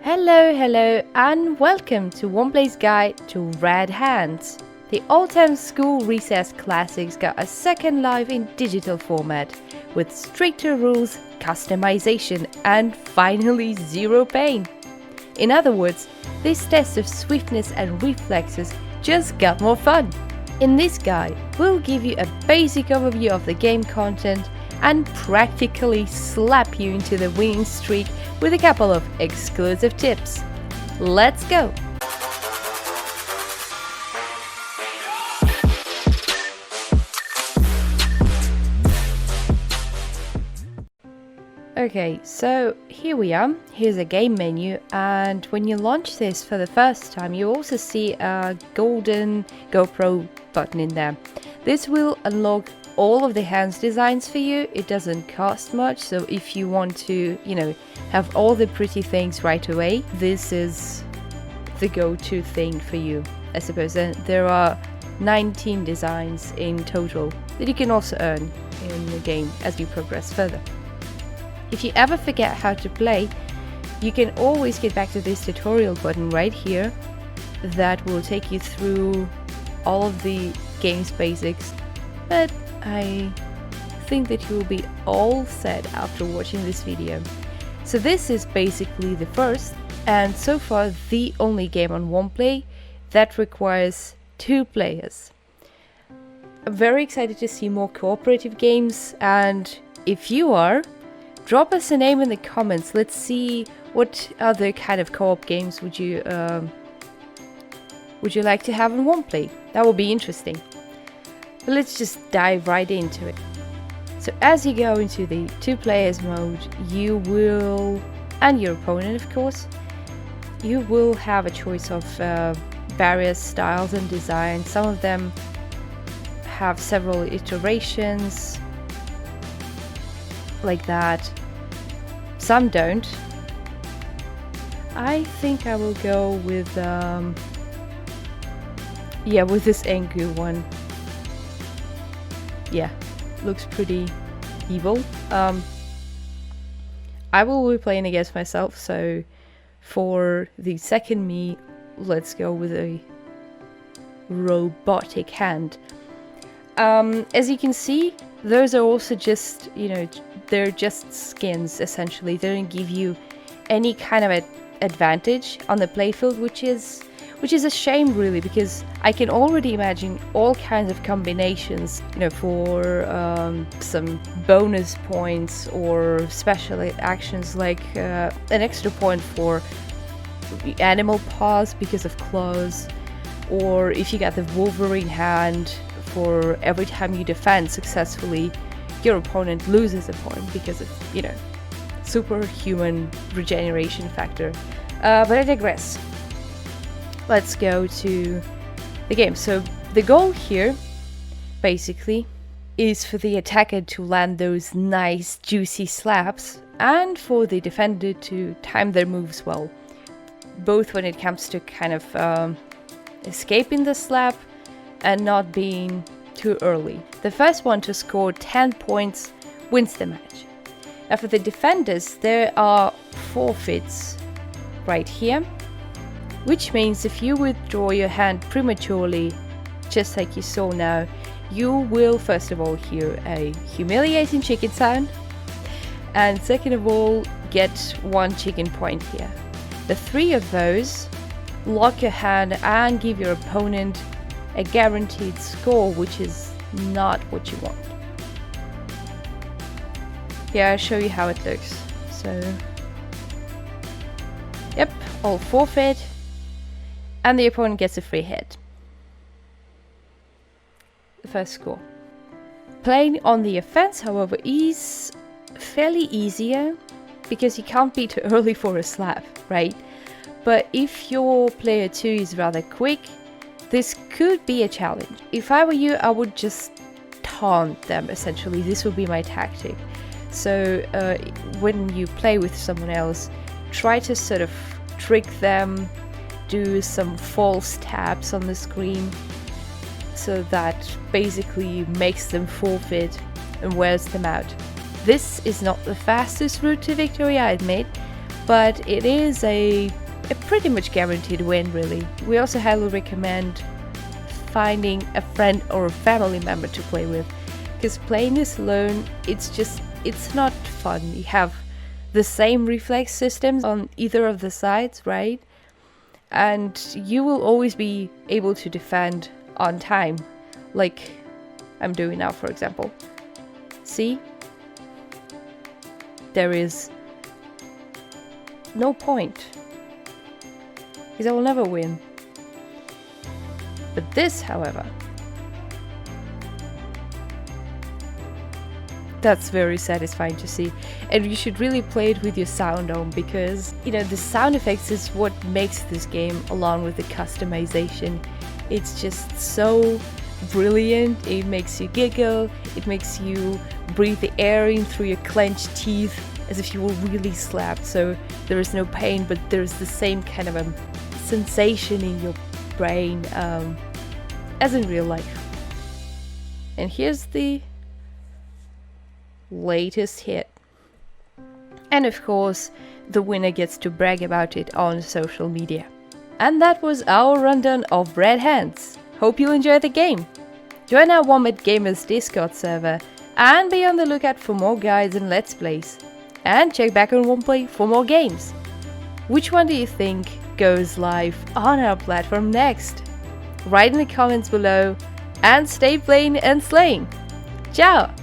Hello, and welcome to Womplay's Guide to Red Hands. The all-time school recess classics got a second life in digital format, with stricter rules, customization, and finally zero pain. In other words, this test of swiftness and reflexes just got more fun. In this guide, we'll give you a basic overview of the game content and practically slap you into the winning streak with a couple of exclusive tips. Let's go! Okay, so here we are. Here's a game menu, and when you launch this for the first time, you also see a golden GoPro button in there. This will unlock all of the hands designs for you. It doesn't cost much, so if you want to, have all the pretty things right away, this is the go-to thing for you, I suppose. And there are 19 designs in total that you can also earn in the game as you progress further. If you ever forget how to play, you can always get back to this tutorial button right here that will take you through all of the game's basics, but I think that you will be all set after watching this video. So this is basically the first and so far the only game on Womplay that requires 2 players. I'm very excited to see more cooperative games, and if you are, drop us a name in the comments. Let's see what other kind of co-op games would you like to have on Womplay. That would be interesting. But let's just dive right into it. So as you go into the 2 players mode, you will, and your opponent of course, you will have a choice of various styles and designs. Some of them have several iterations like that. Some don't. I think I will go with with this angry one. Yeah, looks pretty evil. I will be playing against myself, so for the second me, let's go with a robotic hand. As you can see, those are also just, they're just skins essentially. They don't give you any kind of advantage on the playfield, which is a shame really, because I can already imagine all kinds of combinations, for some bonus points or special actions, like an extra point for animal paws because of claws, or if you get the Wolverine hand, for every time you defend successfully, your opponent loses a point because of, superhuman regeneration factor. But I digress. Let's go to the game. So the goal here, basically, is for the attacker to land those nice juicy slaps, and for the defender to time their moves well, both when it comes to kind of escaping the slap and not being too early. The first one to score 10 points wins the match. Now for the defenders, there are forfeits right here, which means if you withdraw your hand prematurely, just like you saw now, you will first of all hear a humiliating chicken sound, and second of all get 1 chicken point here. The 3 of those lock your hand and give your opponent a guaranteed score, which is not what you want. Yeah, I'll show you how it looks. So, yep, all forfeit, and the opponent gets a free hit. The first score. Playing on the offense, however, is fairly easier because you can't be too early for a slap, right? But if your player 2 is rather quick, this could be a challenge. If I were you, I would just taunt them, essentially. This would be my tactic. So when you play with someone else, try to sort of trick them, do some false taps on the screen, so that basically makes them forfeit and wears them out. This is not the fastest route to victory, I admit, but it is a pretty much guaranteed win, really. We also highly recommend finding a friend or a family member to play with, because playing this alone, it's not fun. You have the same reflex systems on either of the sides, right? And you will always be able to defend on time, like I'm doing now, for example. See? There is no point, because I will never win. But this, however, that's very satisfying to see. And you should really play it with your sound on, because, you know, the sound effects is what makes this game, along with the customization. It's just so brilliant. It makes you giggle, it makes you breathe the air in through your clenched teeth as if you were really slapped, so there is no pain, but there's the same kind of a sensation in your brain as in real life. And here's the latest hit. And of course, the winner gets to brag about it on social media. And that was our rundown of Red Hands. Hope you enjoyed the game. Join our Wombat Gamers Discord server and be on the lookout for more guides and Let's Plays. And check back on Womplay for more games. Which one do you think goes live on our platform next? Write in the comments below, and stay playing and slaying. Ciao!